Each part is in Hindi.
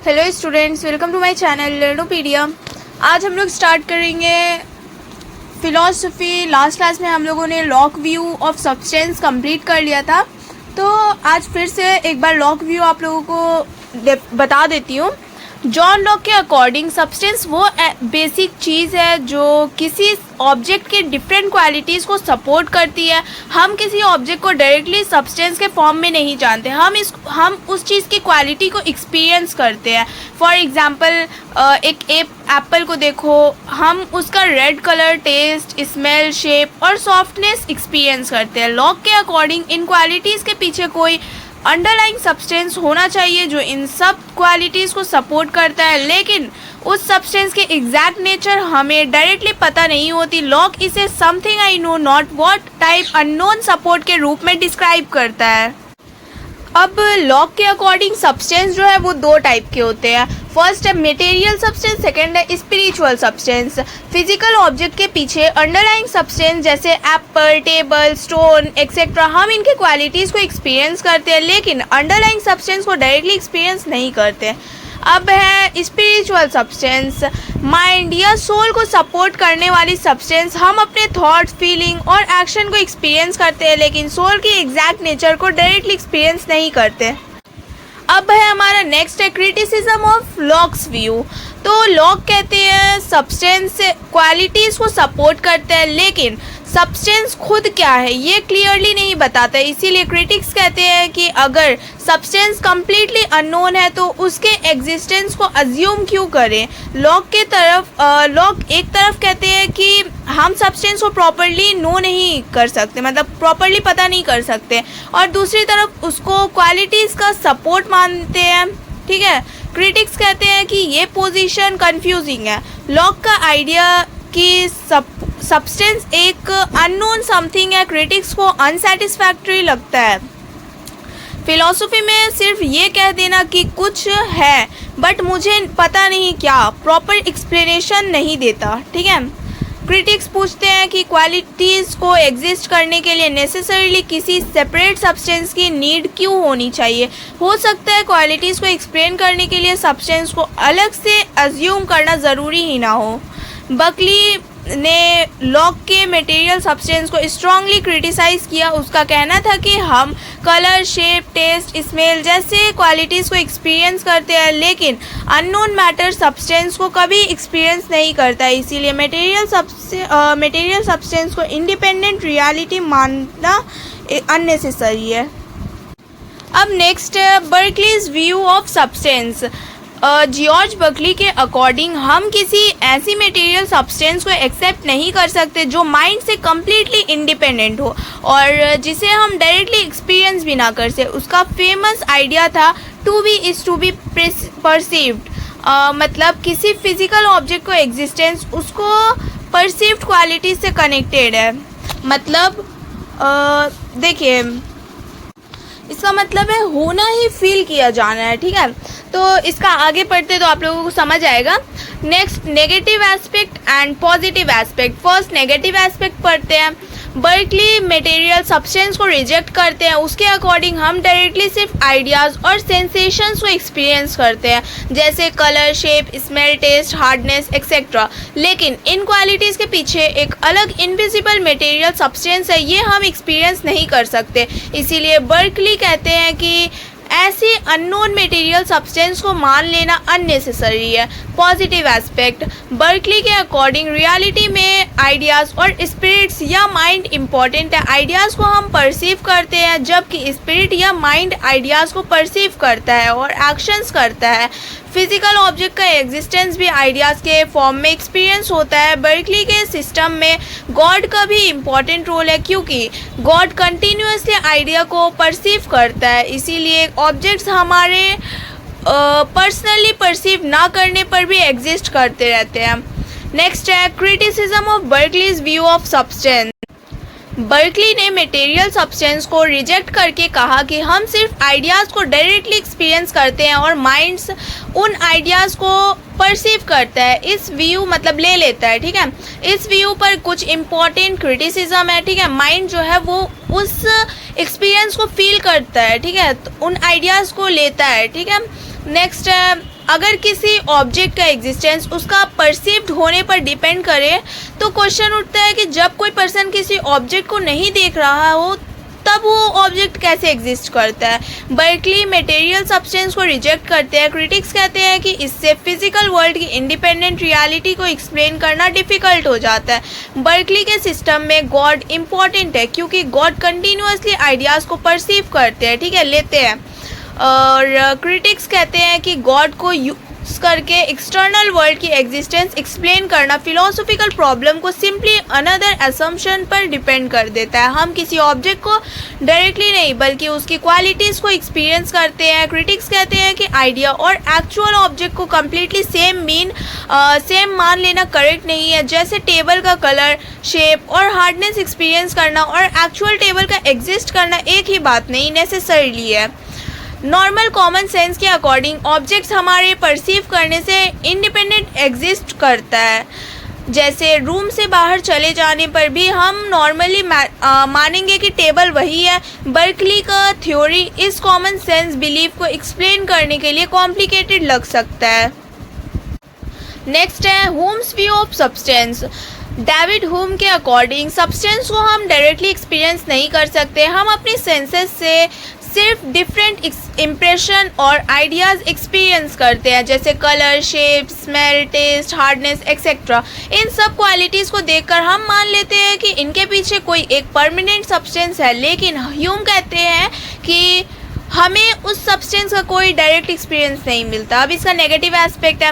Hello students, welcome to my channel Learnopedia. आज हम लोग स्टार्ट करेंगे फिलॉसफी। लास्ट क्लास में हम लोगों ने lock view of substance complete कर लिया था, तो आज फिर से एक बार लॉक व्यू आप लोगों को बता देती हूँ। जॉन लॉक के अकॉर्डिंग सब्सटेंस वो बेसिक चीज़ है जो किसी ऑब्जेक्ट के डिफरेंट क्वालिटीज़ को सपोर्ट करती है। हम किसी ऑब्जेक्ट को डायरेक्टली सब्सटेंस के फॉर्म में नहीं जानते, हम उस चीज़ की क्वालिटी को एक्सपीरियंस करते हैं। फॉर एग्जांपल एक एप्पल को देखो, हम उसका red colour, taste, smell, shape और सॉफ्टनेस एक्सपीरियंस करते हैं। लॉक के अकॉर्डिंग इन क्वालिटीज़ के पीछे कोई अंडरलाइंग सब्सटेंस होना चाहिए जो इन सब क्वालिटीज़ को सपोर्ट करता है, लेकिन उस सब्सटेंस के एग्जैक्ट नेचर हमें डायरेक्टली पता नहीं होती। लॉक इसे something I know not what type unknown support के रूप में डिस्क्राइब करता है। अब लॉक के अकॉर्डिंग सब्सटेंस जो है वो दो टाइप के होते हैं। फर्स्ट है मटेरियल सब्सटेंस, सेकंड है स्पिरिचुअल सब्सटेंस। फिजिकल ऑब्जेक्ट के पीछे अंडरलाइंग सब्सटेंस जैसे एप्पल, टेबल, स्टोन एक्सेट्रा, हम इनके क्वालिटीज़ को एक्सपीरियंस करते हैं, लेकिन अंडरलाइंग सब्सटेंस को डायरेक्टली एक्सपीरियंस नहीं करते। अब है स्पिरिचुअल सब्सटेंस, माइंड या सोल को सपोर्ट करने वाली सब्सटेंस। हम अपने थॉट्स, फीलिंग और एक्शन को एक्सपीरियंस करते हैं, लेकिन सोल की एग्जैक्ट नेचर को डायरेक्टली एक्सपीरियंस नहीं करते। अब है हमारा नेक्स्ट है क्रिटिसिज्म ऑफ लॉक्स व्यू। तो लॉक कहते हैं सब्सटेंस क्वालिटीज़ को सपोर्ट करता है, लेकिन सब्सटेंस खुद क्या है ये क्लियरली नहीं बताता है। इसीलिए क्रिटिक्स कहते हैं कि अगर सब्सटेंस कम्प्लीटली अननोन है तो उसके एग्जिस्टेंस को अज्यूम क्यों करें। लॉक एक तरफ कहते हैं कि हम सब्सटेंस को प्रॉपरली नो नहीं कर सकते, मतलब प्रॉपरली पता नहीं कर सकते, और दूसरी तरफ उसको क्वालिटीज़ का सपोर्ट मानते हैं। ठीक है, क्रिटिक्स कहते हैं कि ये पोजीशन कंफ्यूजिंग है। लॉक का आइडिया कि सब्सटेंस एक अननोन समथिंग है क्रिटिक्स को अनसेटिस्फैक्ट्री लगता है। फिलॉसफी में सिर्फ ये कह देना कि कुछ है बट मुझे पता नहीं क्या, प्रॉपर एक्सप्लेनेशन नहीं देता। ठीक है, क्रिटिक्स पूछते हैं कि क्वालिटीज़ को एग्जिस्ट करने के लिए नेसेसरीली किसी सेपरेट सब्सटेंस की नीड क्यों होनी चाहिए। हो सकता है क्वालिटीज़ को एक्सप्लेन करने के लिए सब्सटेंस को अलग से अज्यूम करना ज़रूरी ही ना हो। बकली ने लॉक के मटेरियल सब्सटेंस को स्ट्रांगली क्रिटिसाइज़ किया। उसका कहना था कि हम कलर, शेप, टेस्ट, स्मेल जैसे क्वालिटीज़ को एक्सपीरियंस करते हैं, लेकिन अननोन मैटर सब्सटेंस को कभी एक्सपीरियंस नहीं करता। इसीलिए मटेरियल सब्सटेंस को इंडिपेंडेंट रियलिटी मानना अननेसेसरी है। अब नेक्स्ट है Berkeley's view of substance. George Berkeley के अकॉर्डिंग हम किसी ऐसी मटेरियल सब्सटेंस को एक्सेप्ट नहीं कर सकते जो माइंड से कम्प्लीटली इंडिपेंडेंट हो और जिसे हम डायरेक्टली एक्सपीरियंस भी ना कर सके। उसका फेमस आइडिया था to be is to be perceived, मतलब किसी फिजिकल ऑब्जेक्ट को एग्जिस्टेंस उसको परसीव्ड क्वालिटी से कनेक्टेड है। मतलब देखिए, इसका मतलब है होना ही फील किया जाना है। ठीक है, तो इसका आगे पढ़ते तो आप लोगों को समझ आएगा। Next negative aspect and positive aspect. First negative aspect पढ़ते हैं। बर्कली मटेरियल सब्सटेंस को रिजेक्ट करते हैं। उसके अकॉर्डिंग हम डायरेक्टली सिर्फ आइडियाज़ और सेंसेशंस को एक्सपीरियंस करते हैं, जैसे colour, shape, smell, taste, hardness etcetera, लेकिन इन क्वालिटीज़ के पीछे एक अलग इनविजिबल मटेरियल सब्सटेंस है, ये हम एक्सपीरियंस नहीं कर सकते। इसीलिए बर्कली कहते हैं कि ऐसी अननोन मटेरियल सब्सटेंस को मान लेना अननेसेसरी है। Positive aspect. बर्कली के अकॉर्डिंग रियलिटी में आइडियाज़ और स्पिरिट्स या माइंड इम्पॉर्टेंट है। आइडियाज़ को हम परसीव करते हैं, जबकि स्पिरिट या माइंड आइडियाज़ को परसीव करता है और एक्शंस करता है। फिजिकल ऑब्जेक्ट का एग्जिस्टेंस भी आइडियाज़ के फॉर्म में एक्सपीरियंस होता है। बर्कली के सिस्टम में गॉड का भी इम्पॉर्टेंट रोल है, क्योंकि गॉड कंटिन्यूसली आइडिया को परसीव करता है। इसीलिए ऑब्जेक्ट्स हमारे पर्सनली परसीव ना करने पर भी एग्जिस्ट करते रहते हैं। नेक्स्ट है criticism of Berkeley's view of substance. Berkeley ने मटेरियल सब्सटेंस को रिजेक्ट करके कहा कि हम सिर्फ आइडियाज़ को डायरेक्टली एक्सपीरियंस करते हैं और माइंड्स उन आइडियाज़ को परसीव करता है। इस व्यू मतलब ले लेता है। ठीक है, इस व्यू पर कुछ इम्पॉर्टेंट क्रिटिसिज्म है। ठीक है, माइंड जो है वो उस एक्सपीरियंस को फील करता है। ठीक है, तो उन आइडियाज़ को लेता है। ठीक है, नेक्स्ट है, अगर किसी ऑब्जेक्ट का एग्जिस्टेंस उसका परसीव्ड होने पर डिपेंड करे तो क्वेश्चन उठता है कि जब कोई पर्सन किसी ऑब्जेक्ट को नहीं देख रहा हो तब वो ऑब्जेक्ट कैसे एग्जिस्ट करता है। बर्कली मटेरियल सब्सटेंस को रिजेक्ट करते हैं। क्रिटिक्स कहते हैं कि इससे फिजिकल वर्ल्ड की इंडिपेंडेंट रियलिटी को एक्सप्लेन करना डिफ़िकल्ट हो जाता है। बर्कली के सिस्टम में गॉड इम्पॉर्टेंट है क्योंकि गॉड कंटिन्यूसली आइडियाज़ को परसीव करते हैं, ठीक है, लेते हैं। और क्रिटिक्स कहते हैं कि गॉड को यूज़ करके एक्सटर्नल वर्ल्ड की एग्जिस्टेंस एक्सप्लेन करना फिलोसॉफिकल प्रॉब्लम को सिंपली अनदर असम्पशन पर डिपेंड कर देता है। हम किसी ऑब्जेक्ट को डायरेक्टली नहीं बल्कि उसकी क्वालिटीज़ को एक्सपीरियंस करते हैं। क्रिटिक्स कहते हैं कि आइडिया और एक्चुअल ऑब्जेक्ट को कम्प्लीटली सेम मान लेना करेक्ट नहीं है। जैसे टेबल का कलर, शेप और हार्डनेस एक्सपीरियंस करना और एक्चुअल टेबल का एग्जिस्ट करना एक ही बात नहीं नेसेसरीली है। नॉर्मल कॉमन सेंस के अकॉर्डिंग ऑब्जेक्ट्स हमारे परसीव करने से इंडिपेंडेंट एग्जिस्ट करता है। जैसे रूम से बाहर चले जाने पर भी हम नॉर्मली मानेंगे कि टेबल वही है। बर्कली का थ्योरी इस कॉमन सेंस बिलीफ को एक्सप्लेन करने के लिए कॉम्प्लिकेटेड लग सकता है। नेक्स्ट है Hume's view of substance. David Hume के अकॉर्डिंग सब्सटेंस को हम डायरेक्टली एक्सपीरियंस नहीं कर सकते। हम अपनी सेंसेस से सिर्फ डिफरेंट इम्प्रेशन और आइडियाज़ एक्सपीरियंस करते हैं, जैसे colour, shape, smell, taste, hardness etcetera. इन सब क्वालिटीज़ को देखकर हम मान लेते हैं कि इनके पीछे कोई एक परमानेंट सब्सटेंस है, लेकिन ह्यूम कहते हैं कि हमें उस सब्सटेंस का कोई डायरेक्ट एक्सपीरियंस नहीं मिलता। अब इसका नेगेटिव एस्पेक्ट है,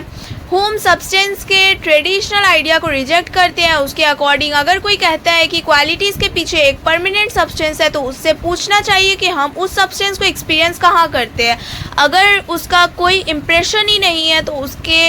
ह्यूम सब्सटेंस के ट्रेडिशनल आइडिया को रिजेक्ट करते हैं। उसके अकॉर्डिंग अगर कोई कहता है कि क्वालिटीज़ के पीछे एक परमानेंट सब्सटेंस है तो उससे पूछना चाहिए कि हम उस सब्सटेंस को एक्सपीरियंस कहाँ करते हैं। अगर उसका कोई इम्प्रेशन ही नहीं है तो उसके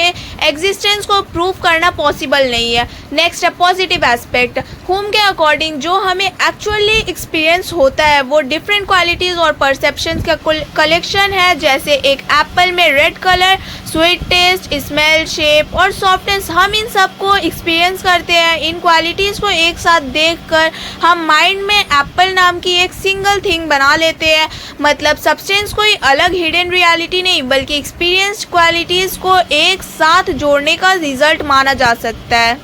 एग्जिस्टेंस को प्रूव करना पॉसिबल नहीं है। नेक्स्ट है पॉजिटिव एस्पेक्ट। ह्यूम के अकॉर्डिंग जो हमें एक्चुअली एक्सपीरियंस होता है वो डिफरेंट क्वालिटीज़ और परसेप्शंस का कलेक्शन है, जैसे एक एप्पल में red colour, sweet taste, smell, shape और सॉफ्टनेस। हम इन सब को एक्सपीरियंस करते हैं। इन क्वालिटीज़ को एक साथ देखकर हम माइंड में एप्पल नाम की एक सिंगल थिंग बना लेते हैं। मतलब सब्सटेंस कोई अलग हिडन रियलिटी नहीं बल्कि एक्सपीरियंस्ड क्वालिटीज़ को एक साथ जोड़ने का रिजल्ट माना जा सकता है।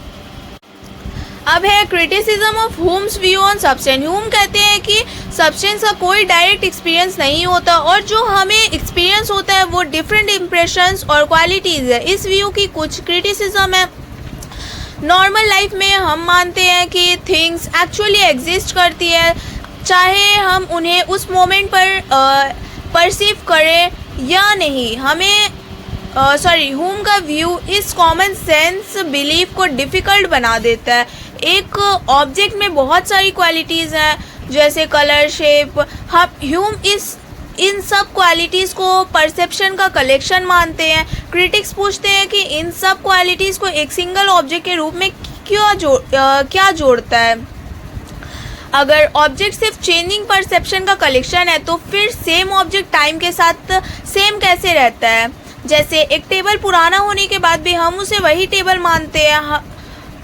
अब है criticism of Hume's view on substance. Hume कहते हैं कि सब्सटेंस का कोई डायरेक्ट एक्सपीरियंस नहीं होता और जो हमें एक्सपीरियंस होता है वो डिफरेंट इम्प्रेशंस और क्वालिटीज़ है। इस व्यू की कुछ क्रिटिसिज्म है। नॉर्मल लाइफ में हम मानते हैं कि थिंग्स एक्चुअली एग्जिस्ट करती है, चाहे हम उन्हें उस मोमेंट पर परसीव करें या नहीं। ह्यूम का व्यू इस कॉमन सेंस बिलीफ को डिफ़िकल्ट बना देता है। एक ऑब्जेक्ट में बहुत सारी क्वालिटीज़ हैं, जैसे कलर, शेप। ह्यूम इन सब क्वालिटीज़ को परसेप्शन का कलेक्शन मानते हैं। क्रिटिक्स पूछते हैं कि इन सब क्वालिटीज़ को एक सिंगल ऑब्जेक्ट के रूप में क्या जोड़ता है। अगर ऑब्जेक्ट सिर्फ चेंजिंग परसेप्शन का कलेक्शन है तो फिर सेम ऑब्जेक्ट टाइम के साथ सेम कैसे रहता है। जैसे एक टेबल पुराना होने के बाद भी हम उसे वही टेबल मानते हैं।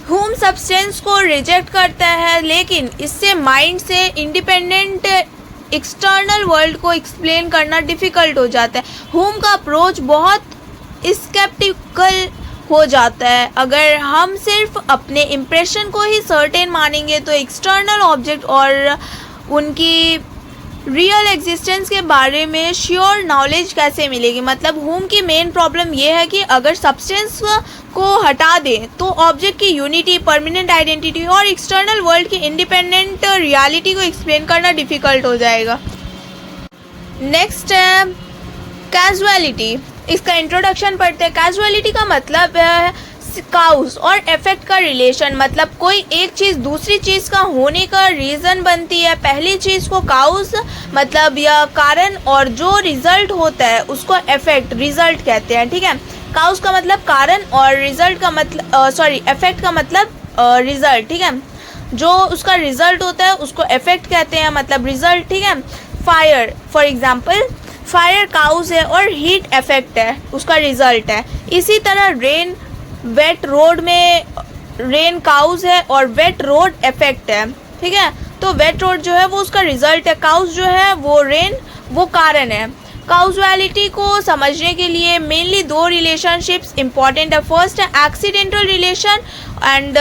ह्यूम सब्सटेंस को रिजेक्ट करता है, लेकिन इससे माइंड से इंडिपेंडेंट एक्सटर्नल वर्ल्ड को एक्सप्लेन करना डिफ़िकल्ट हो जाता है। ह्यूम का अप्रोच बहुत स्केप्टिकल हो जाता है। अगर हम सिर्फ अपने इम्प्रेशन को ही सर्टेन मानेंगे तो एक्सटर्नल ऑब्जेक्ट और उनकी रियल एग्जिस्टेंस के बारे में श्योर नॉलेज कैसे मिलेगी। मतलब ह्यूम की मेन प्रॉब्लम ये है कि अगर सब्सटेंस को हटा दें तो ऑब्जेक्ट की यूनिटी, परमानेंट आइडेंटिटी और एक्सटर्नल वर्ल्ड की इंडिपेंडेंट रियलिटी को एक्सप्लेन करना डिफ़िकल्ट हो जाएगा। नेक्स्ट है कैजुअलिटी। इसका इंट्रोडक्शन पढ़ते हैं। कैजुअलिटी का मतलब है काउज और इफेक्ट का रिलेशन। मतलब कोई एक चीज़ दूसरी चीज़ का होने का रीज़न बनती है। पहली चीज़ को काउज मतलब या कारण, और जो रिजल्ट होता है उसको इफेक्ट, रिजल्ट कहते हैं, ठीक है। काउज का मतलब कारण और रिजल्ट का मतलब इफेक्ट का मतलब रिजल्ट, ठीक है। जो उसका रिजल्ट होता है उसको इफेक्ट कहते हैं, मतलब रिजल्ट, ठीक है। Fire for example, fire cause है और हीट इफेक्ट है, उसका रिजल्ट है। इसी तरह रेन, वेट रोड में रेन काउज है और वेट रोड इफेक्ट है, ठीक है। तो वेट रोड जो है वो उसका रिजल्ट है, काउज जो है वो रेन वो कारण है। काउजुअलिटी को समझने के लिए मेनली दो रिलेशनशिप्स इंपॉर्टेंट है। फर्स्ट है एक्सीडेंटल रिलेशन एंड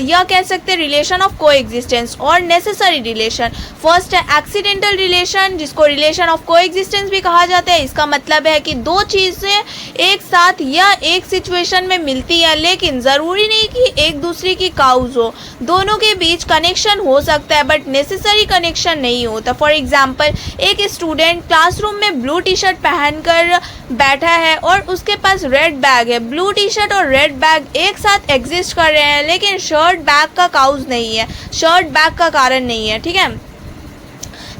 यह कह सकते हैं रिलेशन ऑफ कोएग्जिस्टेंस और नेसेसरी रिलेशन। फर्स्ट है एक्सीडेंटल रिलेशन जिसको रिलेशन ऑफ कोएग्जिस्टेंस भी कहा जाता है। इसका मतलब है कि दो चीज़ें एक साथ या एक सिचुएशन में मिलती है लेकिन ज़रूरी नहीं कि एक दूसरे की काउज हो, दोनों के बीच कनेक्शन हो सकता है बट नेसेसरी कनेक्शन नहीं होता। फॉर एग्जाम्पल एक स्टूडेंट क्लासरूम में ब्लू टी शर्ट पहनकर बैठा है और उसके पास रेड बैग है। ब्लू टी शर्ट और रेड बैग एक साथ एग्जिस्ट कर रहे हैं लेकिन शर्ट बैग का काउज नहीं है, शर्ट बैग का कारण नहीं है, ठीक है।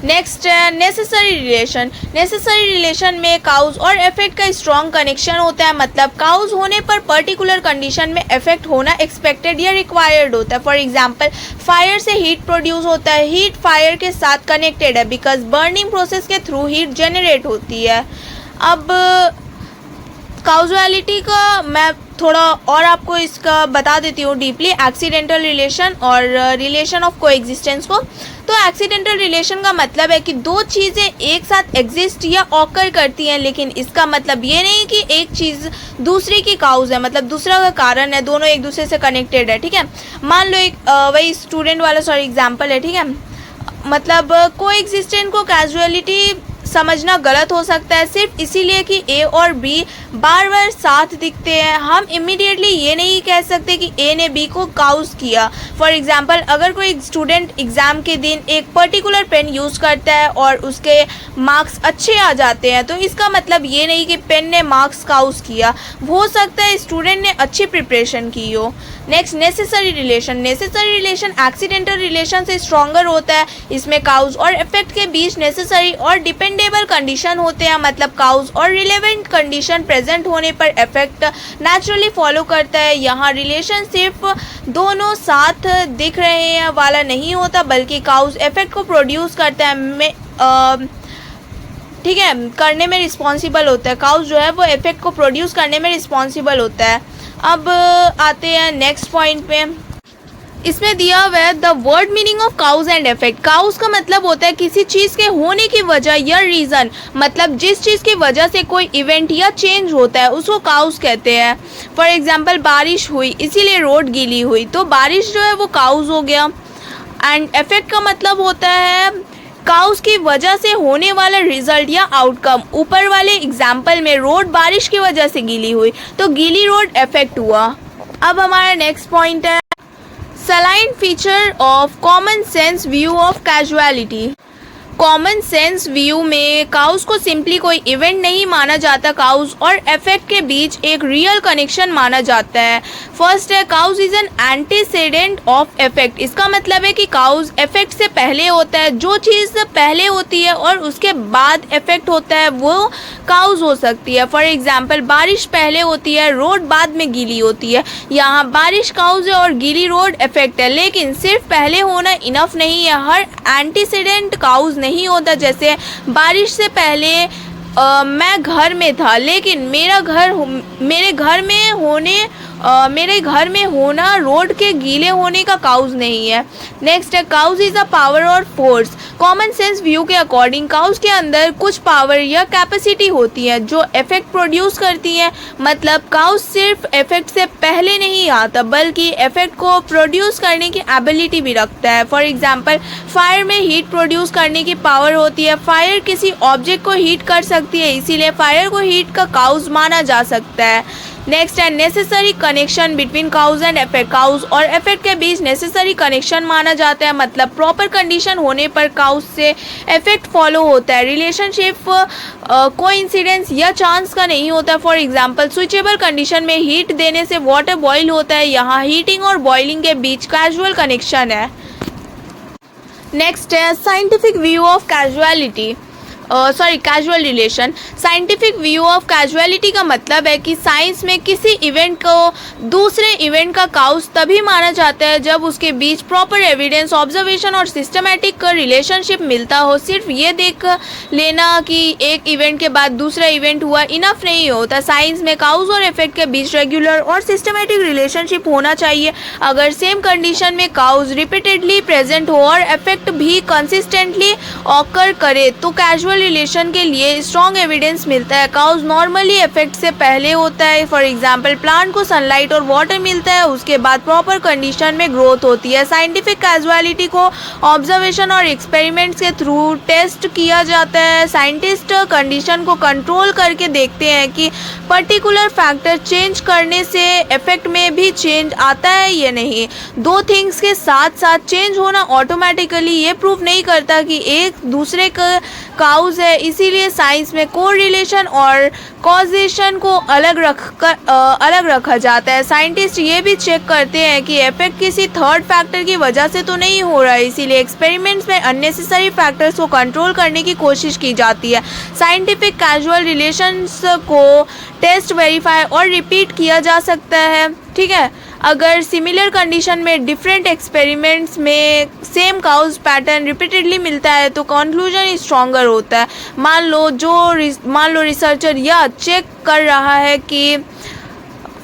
नेक्स्ट है नेसेसरी रिलेशन। नेसेसरी रिलेशन में काउज और इफेक्ट का स्ट्रॉन्ग कनेक्शन होता है, मतलब काउज होने पर पर्टिकुलर कंडीशन में इफेक्ट होना एक्सपेक्टेड या रिक्वायर्ड होता है। फॉर एग्जांपल फायर से हीट प्रोड्यूस होता है, हीट फायर के साथ कनेक्टेड है बिकॉज बर्निंग प्रोसेस के थ्रू हीट जनरेट होती है। अब काउजुअलिटी का मैं थोड़ा और आपको इसका बता देती हूँ डीपली, एक्सीडेंटल रिलेशन और रिलेशन ऑफ कोएग्जिस्टेंस को। तो एक्सीडेंटल रिलेशन का मतलब है कि दो चीज़ें एक साथ एग्जिस्ट या ऑकर करती हैं लेकिन इसका मतलब ये नहीं कि एक चीज़ दूसरी की काउज है, मतलब दूसरा का कारण है, दोनों एक दूसरे से कनेक्टेड है, ठीक है। मान लो एक वही स्टूडेंट वाला एग्जाम्पल है, ठीक है। मतलब कोएग्जिस्टेंस को कैजुअलिटी समझना गलत हो सकता है सिर्फ इसीलिए कि ए और बी बार बार साथ दिखते हैं। हम इमीडिएटली ये नहीं कह सकते कि ए ने बी को काउज किया। फॉर एग्जांपल अगर कोई स्टूडेंट एग्ज़ाम के दिन एक पर्टिकुलर पेन यूज़ करता है और उसके मार्क्स अच्छे आ जाते हैं तो इसका मतलब ये नहीं कि पेन ने मार्क्स काउज किया, हो सकता है स्टूडेंट ने अच्छी प्रिपरेशन की हो। Next necessary relation. Necessary relation accidental relation से स्ट्रॉन्गर होता है। इसमें काउज और इफेक्ट के बीच नेसेसरी और डिपेंडेबल कंडीशन होते हैं, मतलब काउज और रिलेवेंट कंडीशन प्रेजेंट होने पर इफेक्ट नेचुरली फॉलो करता है। यहाँ रिलेशन सिर्फ दोनों साथ दिख रहे हैं वाला नहीं होता बल्कि काउज इफेक्ट को प्रोड्यूस करता है, ठीक है, करने में रिस्पॉन्सिबल होता है। काउज जो है वो इफेक्ट को प्रोड्यूस करने में रिस्पॉन्सिबल होता है। अब आते हैं नेक्स्ट पॉइंट पे। इसमें दिया हुआ है the word meaning of cause and effect. Cause का मतलब होता है किसी चीज़ के होने की वजह या रीज़न, मतलब जिस चीज़ की वजह से कोई इवेंट या चेंज होता है उसको काउज कहते हैं। फॉर एग्जांपल बारिश हुई इसीलिए रोड गीली हुई, तो बारिश जो है वो काउज हो गया। एंड इफेक्ट का मतलब होता है काउज की वजह से होने वाला रिजल्ट या आउटकम। ऊपर वाले एग्जाम्पल में रोड बारिश की वजह से गीली हुई तो गीली रोड इफेक्ट हुआ। अब हमारा नेक्स्ट पॉइंट है saline feature of common sense view of casualty. Common sense view में काउज को सिंपली कोई इवेंट नहीं माना जाता, काउज और इफेक्ट के बीच एक रियल कनेक्शन माना जाता है। फर्स्ट है cause is an antecedent of effect. इसका मतलब है कि काउज इफेक्ट से पहले होता है, जो चीज़ पहले होती है और उसके बाद इफेक्ट होता है वो काउज हो सकती है। फॉर एग्जाम्पल बारिश पहले होती है, रोड बाद में गीली होती है। यहाँ बारिश काउज है और गीली रोड इफेक्ट है, लेकिन सिर्फ पहले होना इनफ नहीं है, हर एंटीसीडेंट काउज नहीं होता। जैसे बारिश से पहले मैं घर में था लेकिन मेरे घर में होना रोड के गीले होने का काउज नहीं है। नेक्स्ट है काउज इज अ पावर और फोर्स। कॉमन सेंस व्यू के अकॉर्डिंग काउज के अंदर कुछ पावर या कैपेसिटी होती है जो इफेक्ट प्रोड्यूस करती है, मतलब काउज सिर्फ इफेक्ट से पहले नहीं आता बल्कि इफेक्ट को प्रोड्यूस करने की एबिलिटी भी रखता है। फॉर एग्जांपल फायर में हीट प्रोड्यूस करने की पावर होती है। फायर किसी ऑब्जेक्ट को हीट कर सकती है, इसीलिए फायर को हीट का काउज माना जा सकता है। नेक्स्ट है necessary connection between cause and effect. Cause और इफेक्ट के बीच नेसेसरी कनेक्शन माना जाता है, मतलब प्रॉपर कंडीशन होने पर काउज से इफेक्ट फॉलो होता है। रिलेशनशिप कोइंसिडेंस या चांस का नहीं होता। फॉर एग्जांपल स्विचेबल कंडीशन में हीट देने से वाटर बॉईल होता है, यहाँ हीटिंग और बॉइलिंग के बीच कैजुअल कनेक्शन है। नेक्स्ट है scientific view of casualty, casual relation. Scientific view of casualty का मतलब है कि साइंस में किसी इवेंट को दूसरे इवेंट का काउज तभी माना जाता है जब उसके बीच प्रॉपर एविडेंस, ऑब्जर्वेशन और सिस्टमैटिक रिलेशनशिप मिलता हो। सिर्फ ये देख लेना कि एक इवेंट के बाद दूसरा इवेंट हुआ इनफ नहीं होता। साइंस में काउज और इफेक्ट के बीच रेगुलर और सिस्टमैटिक रिलेशनशिप होना चाहिए। अगर सेम कंडीशन में काउज रिपीटेडली प्रेजेंट हो और इफेक्ट भी कंसिस्टेंटली ऑकर करे तो कैजुअल कैजुअल रिलेशन के लिए स्ट्रॉन्ग एविडेंस मिलता है। काउज नॉर्मली इफेक्ट से पहले होता है। फॉर एग्जांपल प्लांट को सनलाइट और वाटर मिलता है, उसके बाद प्रॉपर कंडीशन में ग्रोथ होती है। साइंटिफिक कैजुअलिटी को ऑब्जर्वेशन और एक्सपेरिमेंट्स के थ्रू टेस्ट किया जाता है। साइंटिस्ट कंडीशन को कंट्रोल करके देखते हैं कि पर्टिकुलर फैक्टर चेंज करने से इफेक्ट में भी चेंज आता है या नहीं। दो थिंग्स के साथ साथ चेंज होना ऑटोमेटिकली ये प्रूव नहीं करता कि एक दूसरे का काउज है। इसीलिए साइंस में कोरिलेशन और कॉजेशन को अलग रखा जाता है। साइंटिस्ट ये भी चेक करते हैं कि इफेक्ट किसी थर्ड फैक्टर की वजह से तो नहीं हो रहा है। इसीलिए एक्सपेरिमेंट्स में अननेसेसरी फैक्टर्स को कंट्रोल करने की कोशिश की जाती है। साइंटिफिक कैजुअल रिलेशंस को टेस्ट, वेरीफाई और रिपीट किया जा सकता है। ठीक है, अगर सिमिलर कंडीशन में डिफरेंट एक्सपेरिमेंट्स में सेम काउज पैटर्न रिपीटेडली मिलता है तो कंक्लूजन स्ट्रॉन्गर होता है। मान लो रिसर्चर यह चेक कर रहा है कि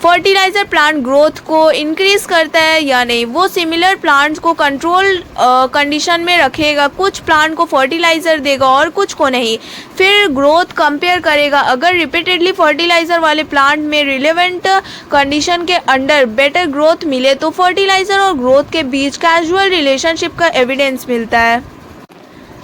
फर्टिलाइज़र प्लांट ग्रोथ को इंक्रीज करता है या नहीं। वो सिमिलर प्लांट्स को कंट्रोल कंडीशन में रखेगा, कुछ प्लांट को फर्टिलाइज़र देगा और कुछ को नहीं, फिर ग्रोथ कंपेयर करेगा। अगर रिपीटेडली फर्टिलाइज़र वाले प्लांट में रिलेवेंट कंडीशन के अंडर बेटर ग्रोथ मिले तो फर्टिलाइज़र और ग्रोथ के बीच कैजुअल रिलेशनशिप का एविडेंस मिलता है।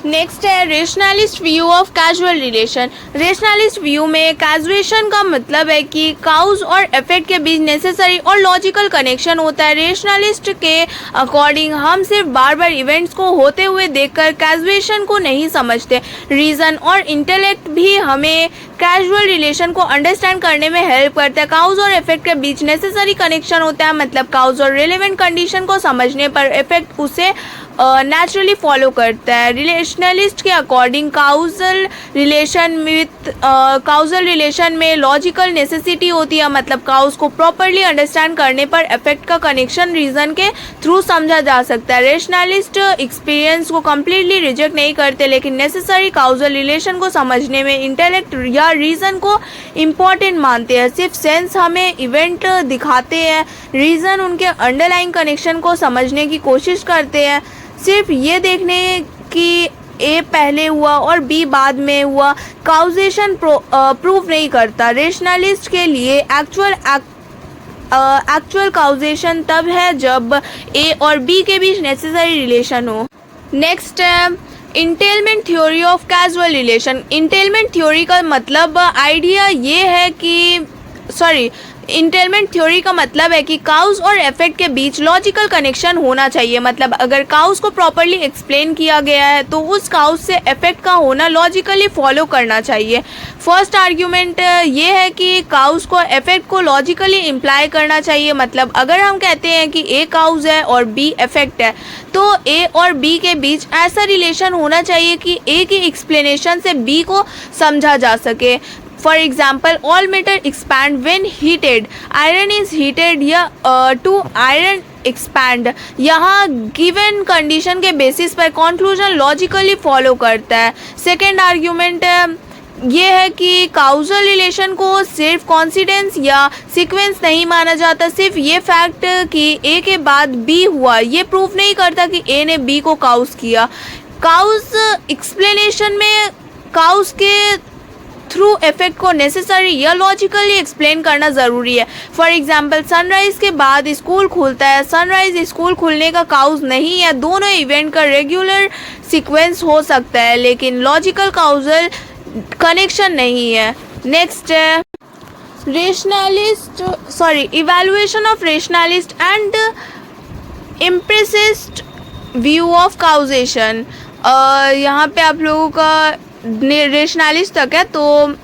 नेक्स्ट है rationalist view of causal relation. Rationalist view में कैजुएशन का मतलब है कि काउज और इफेक्ट के बीच नेसेसरी और लॉजिकल कनेक्शन होता है। रेशनलिस्ट के अकॉर्डिंग हम सिर्फ बार बार इवेंट्स को होते हुए देखकर कैजुएशन को नहीं समझते। रीज़न और इंटेलेक्ट भी हमें कैजुअल रिलेशन को अंडरस्टैंड करने में हेल्प करता है। काउज और इफेक्ट के बीच नेसेसरी कनेक्शन होता है, मतलब काउज और रिलेवेंट कंडीशन को समझने पर इफेक्ट उसे नेचुरली फॉलो करता है। रिलेशनलिस्ट के अकॉर्डिंग काउजल रिलेशन में लॉजिकल नेसेसिटी होती है, मतलब काउज को प्रॉपरली अंडरस्टैंड करने पर इफेक्ट का कनेक्शन रीजन के थ्रू समझा जा सकता है। रेशनलिस्ट एक्सपीरियंस को कम्प्लीटली रिजेक्ट नहीं करते, लेकिन नेसेसरी काउजल रिलेशन को समझने में इंटेलेक्ट या रीजन को इम्पॉर्टेंट मानते हैं। सिर्फ सेंस हमें इवेंट दिखाते हैं, रीजन उनके अंडरलाइंग कनेक्शन को समझने की कोशिश करते हैं। सिर्फ ये देखने कि ए पहले हुआ और बी बाद में हुआ काउजेशन प्रूव नहीं करता। रेशनलिस्ट के लिए एक्चुअल काउजेशन तब है जब ए और बी के बीच नेसेसरी रिलेशन हो। नेक्स्ट है entailment theory of causal relation. Entailment theory का मतलब आइडिया ये है कि इंटेलमेंट थ्योरी का मतलब है कि काउज और इफेक्ट के बीच लॉजिकल कनेक्शन होना चाहिए। मतलब अगर काउज को प्रॉपरली एक्सप्लेन किया गया है तो उस काउज से इफेक्ट का होना लॉजिकली फॉलो करना चाहिए। फर्स्ट आर्ग्यूमेंट ये है कि काउज को इफेक्ट को लॉजिकली इम्प्लाई करना चाहिए। मतलब अगर हम कहते हैं कि ए काउज है और बी इफेक्ट है तो ए और बी के बीच ऐसा रिलेशन होना चाहिए कि ए की एक्सप्लेनेशन से बी को समझा जा सके। For example, all matter expand when heated. Iron is heated या to iron expand। यहाँ given condition के basis पर conclusion logically follow करता है। Second argument ये है कि काउजल रिलेशन को सिर्फ कॉन्सिडेंस या सीक्वेंस नहीं माना जाता। सिर्फ ये फैक्ट कि ए के बाद बी हुआ ये प्रूफ नहीं करता कि ए ने बी को काउज किया। काउज एक्सप्लेनेशन में काउज के थ्रू इफेक्ट को नेसेसरी या लॉजिकली एक्सप्लेन करना ज़रूरी है। फॉर एग्जांपल सनराइज़ के बाद स्कूल खुलता है, सनराइज़ स्कूल खुलने का काउज नहीं है। दोनों इवेंट का रेगुलर सीक्वेंस हो सकता है लेकिन लॉजिकल काउजल कनेक्शन नहीं है। नेक्स्ट है evaluation of rationalist and empiricist view of causation. यहाँ पे आप लोगों का रेशनलिस्ट तक है तो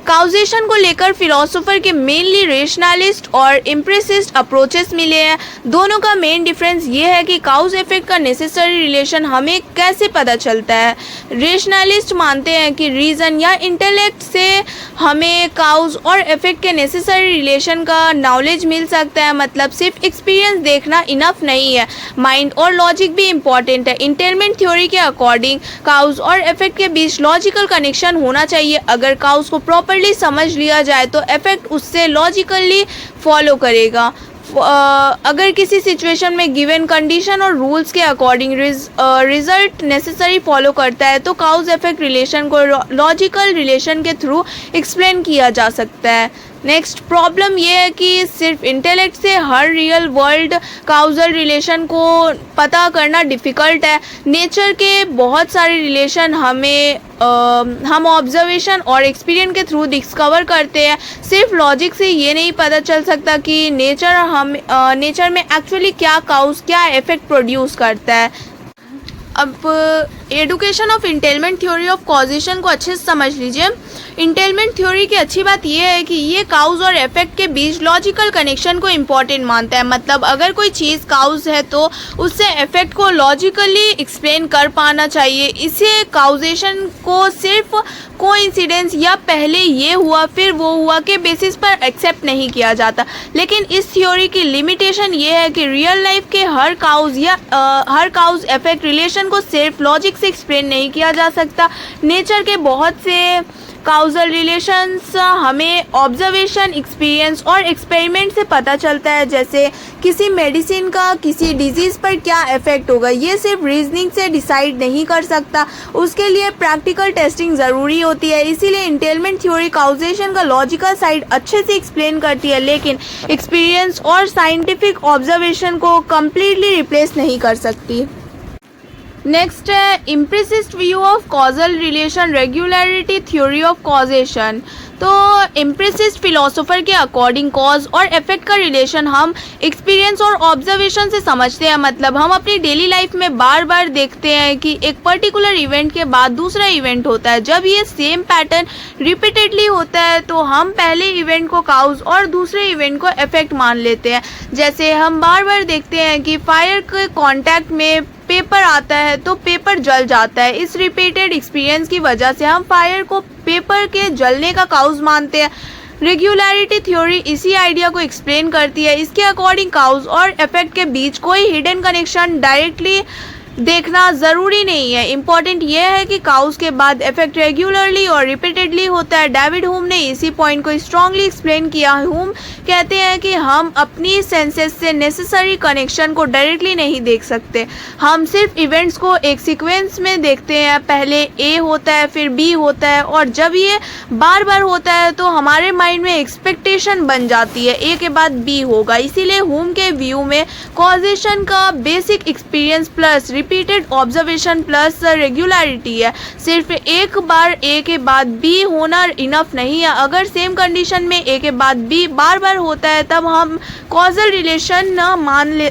काउजेशन को लेकर फिलोसोफर के मेनली रेशनलिस्ट और इम्प्रेसिस्ट अप्रोचेस मिले हैं। दोनों का मेन डिफरेंस ये है कि काउज इफेक्ट का नेसेसरी रिलेशन हमें कैसे पता चलता है। रेशनलिस्ट मानते हैं कि रीज़न या इंटेलेक्ट से हमें काउज और इफेक्ट के नेसेसरी रिलेशन का नॉलेज मिल सकता है, मतलब सिर्फ एक्सपीरियंस देखना इनफ नहीं है, माइंड और लॉजिक भी इम्पॉर्टेंट है। इंटेलमेंट थ्योरी के अकॉर्डिंग काउज और इफेक्ट के बीच लॉजिकल कनेक्शन होना चाहिए। अगर काउज को प्रॉपरली समझ लिया जाए तो इफेक्ट उससे लॉजिकली फॉलो करेगा। अगर किसी सिचुएशन में गिवन कंडीशन और रूल्स के अकॉर्डिंग रिजल्ट नेसेसरी फॉलो करता है तो काउज इफेक्ट रिलेशन को लॉजिकल रिलेशन के थ्रू एक्सप्लेन किया जा सकता है। नेक्स्ट प्रॉब्लम ये है कि सिर्फ इंटेलेक्ट से हर रियल वर्ल्ड काउजल रिलेशन को पता करना डिफ़िकल्ट है। नेचर के बहुत सारे रिलेशन हम ऑब्जर्वेशन और एक्सपीरियंस के थ्रू डिस्कवर करते हैं। सिर्फ लॉजिक से ये नहीं पता चल सकता कि नेचर में एक्चुअली क्या इफेक्ट प्रोड्यूस करता है। अब education of entailment theory of causation को अच्छे से समझ लीजिए। इंटेलमेंट थ्योरी की अच्छी बात यह है कि ये काउज और इफेक्ट के बीच लॉजिकल कनेक्शन को इम्पॉर्टेंट मानता है। मतलब अगर कोई चीज़ काउज है तो उससे इफेक्ट को लॉजिकली एक्सप्लेन कर पाना चाहिए। इसे काउजेशन को सिर्फ कोइंसिडेंस या पहले ये हुआ फिर वो हुआ के बेसिस पर एक्सेप्ट नहीं किया जाता। लेकिन इस थ्योरी की लिमिटेशन ये है कि रियल लाइफ के हर काउज इफेक्ट रिलेशन को सिर्फ लॉजिक से एक्सप्लेन नहीं किया जा सकता। नेचर के बहुत से काउजल रिलेशंस हमें ऑब्जर्वेशन, एक्सपीरियंस और एक्सपेरिमेंट से पता चलता है। जैसे किसी मेडिसिन का किसी डिजीज़ पर क्या इफेक्ट होगा ये सिर्फ रीजनिंग से डिसाइड नहीं कर सकता, उसके लिए प्रैक्टिकल टेस्टिंग ज़रूरी होती है। इसीलिए इंटेलमेंट थ्योरी काउजेशन का लॉजिकल साइड अच्छे से एक्सप्लेन करती है, लेकिन एक्सपीरियंस और साइंटिफिक ऑब्जर्वेशन को कम्प्लीटली रिप्लेस नहीं कर सकती। नेक्स्ट है empiricist view of causal relation, regularity theory of causation. तो इम्प्रेसिस्ट फिलोसोफर के अकॉर्डिंग कॉज और इफेक्ट का रिलेशन हम एक्सपीरियंस और ऑब्जर्वेशन से समझते हैं। मतलब हम अपनी डेली लाइफ में बार बार देखते हैं कि एक पर्टिकुलर इवेंट के बाद दूसरा इवेंट होता है। जब ये सेम पैटर्न रिपीटेडली होता है तो हम पहले इवेंट को काउज और दूसरे इवेंट को इफेक्ट मान लेते हैं। जैसे हम बार बार देखते हैं कि फायर के कांटेक्ट में पेपर आता है तो पेपर जल जाता है। इस रिपीटेड एक्सपीरियंस की वजह से हम फायर को पेपर के जलने का काउज मानते हैं। रेगुलरिटी थ्योरी इसी आइडिया को एक्सप्लेन करती है। इसके अकॉर्डिंग काउज और इफेक्ट के बीच कोई हिडन कनेक्शन डायरेक्टली देखना ज़रूरी नहीं है। इम्पॉर्टेंट यह है कि काउज के बाद इफेक्ट रेगुलरली और रिपीटेडली होता है। डेविड ह्यूम ने इसी पॉइंट को स्ट्रांगली एक्सप्लेन किया। ह्यूम कहते हैं कि हम अपनी सेंसेस से नेसेसरी कनेक्शन को डायरेक्टली नहीं देख सकते। हम सिर्फ इवेंट्स को एक सीक्वेंस में देखते हैं। पहले ए होता है फिर बी होता है और जब ये बार बार होता है तो हमारे माइंड में एक्सपेक्टेशन बन जाती है ए के बाद बी होगा। इसीलिए ह्यूम के व्यू में कॉजेशन का basic experience plus repeated observation plus regularity है। सिर्फ एक बार ए के बाद बी होना इनफ नहीं है। अगर सेम कंडीशन में ए के बाद बी बार बार होता है तब हम कॉजल रिलेशन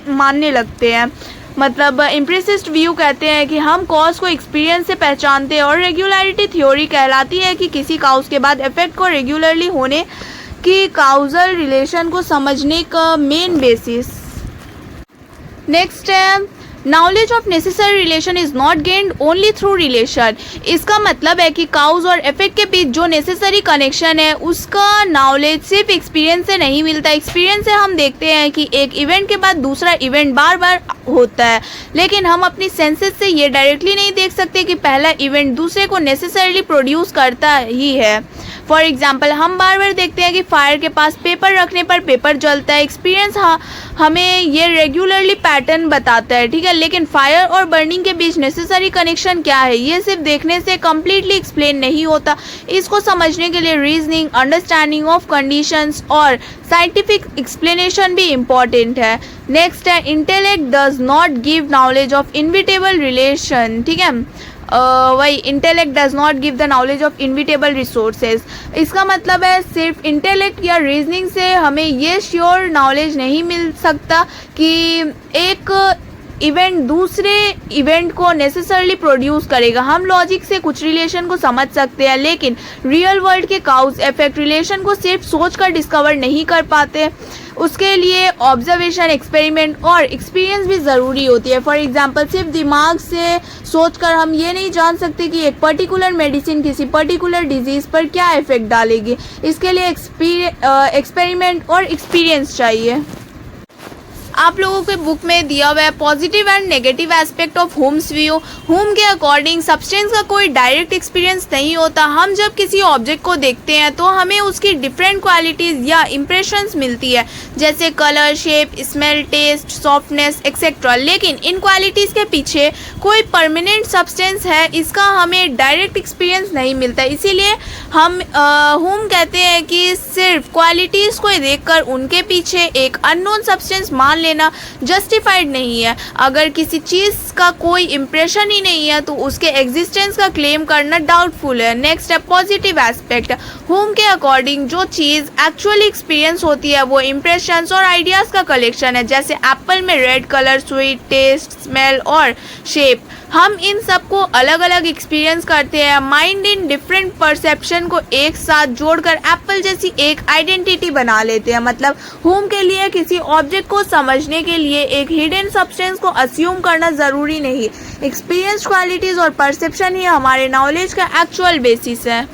मानने लगते हैं। मतलब इम्प्रेसिस्ट व्यू कहते हैं कि हम कॉज को एक्सपीरियंस से पहचानते हैं और रेगुलरिटी थ्योरी कहलाती है कि किसी काउज के बाद इफेक्ट को रेगुलरली होने की काउजल रिलेशन को समझने का मेन बेसिस। नेक्स्ट है knowledge of necessary relation is not gained only through relation. इसका मतलब है कि काउज और इफेक्ट के बीच जो नेसेसरी कनेक्शन है उसका नॉलेज सिर्फ एक्सपीरियंस से नहीं मिलता। एक्सपीरियंस से हम देखते हैं कि एक इवेंट के बाद दूसरा इवेंट बार बार होता है, लेकिन हम अपनी सेंसेस से ये डायरेक्टली नहीं देख सकते कि पहला इवेंट दूसरे को नेसेसरीली प्रोड्यूस करता ही है। फॉर एग्जाम्पल हम बार बार देखते हैं कि फायर के पास पेपर रखने पर पेपर जलता है। एक्सपीरियंस हमें ये रेगुलरली पैटर्न बताता है, ठीक है, लेकिन फायर और बर्निंग के बीच नेसेसरी कनेक्शन क्या है ये सिर्फ देखने से कम्प्लीटली एक्सप्लेन नहीं होता। इसको समझने के लिए रीजनिंग, अंडरस्टैंडिंग ऑफ कंडीशंस और साइंटिफिक एक्सप्लेनेशन भी इम्पॉर्टेंट है। नेक्स्ट है intellect does not give knowledge of inevitable relation, ठीक है, वही intellect does not give the knowledge of inevitable resources. इसका मतलब है सिर्फ इंटेलेक्ट या रीजनिंग से हमें ये श्योर नॉलेज नहीं मिल सकता कि एक इवेंट दूसरे इवेंट को नेसेसरली प्रोड्यूस करेगा। हम लॉजिक से कुछ रिलेशन को समझ सकते हैं, लेकिन रियल वर्ल्ड के काउज इफेक्ट रिलेशन को सिर्फ सोचकर डिस्कवर नहीं कर पाते। उसके लिए ऑब्जर्वेशन, एक्सपेरिमेंट और एक्सपीरियंस भी ज़रूरी होती है। फॉर एग्जांपल सिर्फ दिमाग से सोचकर हम ये नहीं जान सकते कि एक पर्टिकुलर मेडिसिन किसी पर्टिकुलर डिजीज़ पर क्या इफेक्ट डालेगी। इसके लिए एक्सपेरिमेंट और एक्सपीरियंस चाहिए। आप लोगों के बुक में दिया हुआ है positive and negative aspect of Hume's view. Hume के अकॉर्डिंग सब्सटेंस का कोई डायरेक्ट एक्सपीरियंस नहीं होता। हम जब किसी ऑब्जेक्ट को देखते हैं तो हमें उसकी डिफरेंट क्वालिटीज़ या इंप्रेशंस मिलती है, जैसे colour, shape, smell, taste, softness etcetera. लेकिन इन क्वालिटीज़ के पीछे कोई परमानेंट सब्सटेंस है, इसका हमें डायरेक्ट एक्सपीरियंस नहीं मिलता। इसीलिए हम हुम कहते हैं कि सिर्फ क्वालिटीज़ को देखकर उनके पीछे एक अननोन सब्सटेंस मान लेना जस्टिफाइड नहीं है। अगर किसी चीज़ का कोई इंप्रेशन ही नहीं है तो उसके एग्जिस्टेंस का क्लेम करना डाउटफुल है। नेक्स्ट है पॉजिटिव एस्पेक्ट। हुम के अकॉर्डिंग जो चीज़ एक्चुअली एक्सपीरियंस होती है वो इंप्रेशंस और आइडियाज़ का कलेक्शन है, जैसे एप्पल में red colour, sweet taste, smell और शेप। हम इन सब को अलग अलग एक्सपीरियंस करते हैं। माइंड इन डिफरेंट परसेप्शन को एक साथ जोड़कर एप्पल जैसी एक आइडेंटिटी बना लेते हैं। मतलब हुम के लिए किसी ऑब्जेक्ट को समझने के लिए एक हिडन सब्सटेंस को अस्यूम करना ज़रूरी नहीं। एक्सपीरियंस, क्वालिटीज़ और परसेप्शन ही हमारे नॉलेज का एक्चुअल बेसिस है।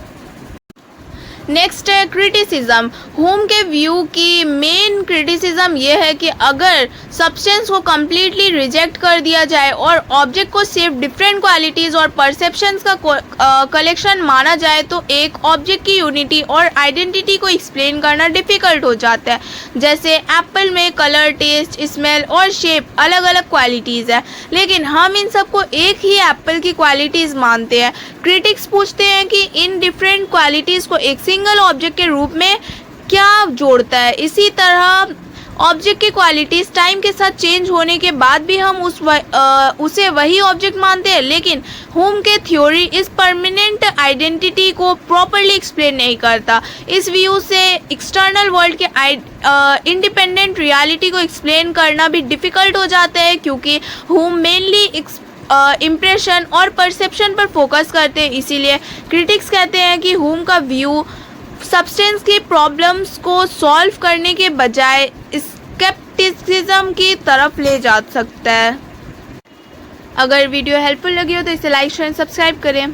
नेक्स्ट है क्रिटिसिज्म। हुम के व्यू की मेन क्रिटिसिज्म ये है कि अगर सब्सटेंस को कम्प्लीटली रिजेक्ट कर दिया जाए और ऑब्जेक्ट को सिर्फ डिफरेंट क्वालिटीज़ और परसेप्शंस का कलेक्शन माना जाए तो एक ऑब्जेक्ट की यूनिटी और आइडेंटिटी को एक्सप्लेन करना डिफ़िकल्ट हो जाता है। जैसे एप्पल में कलर, टेस्ट, स्मेल और शेप अलग अलग क्वालिटीज़ है, लेकिन हम इन सबको एक ही एप्पल की क्वालिटीज़ मानते हैं। क्रिटिक्स पूछते हैं कि इन डिफरेंट क्वालिटीज़ को एक सिंगल ऑब्जेक्ट के रूप में क्या जोड़ता है। इसी तरह ऑब्जेक्ट की क्वालिटीज़ टाइम के साथ चेंज होने के बाद भी हम उसे वही ऑब्जेक्ट मानते हैं, लेकिन हुम के थ्योरी इस परमानेंट आइडेंटिटी को प्रॉपरली एक्सप्लेन नहीं करता। इस व्यू से एक्सटर्नल वर्ल्ड के इंडिपेंडेंट रियलिटी को एक्सप्लेन करना भी डिफ़िकल्ट हो जाता है, क्योंकि हुम मेनली इम्प्रेशन और परसेप्शन पर फोकस करते हैं। इसीलिए क्रिटिक्स कहते हैं कि हुम का व्यू सब्सटेंस की प्रॉब्लम्स को सॉल्व करने के बजाय स्केप्टिसिज्म की तरफ ले जा सकता है। अगर वीडियो हेल्पफुल लगी हो तो इसे लाइक, शेयर, सब्सक्राइब करें।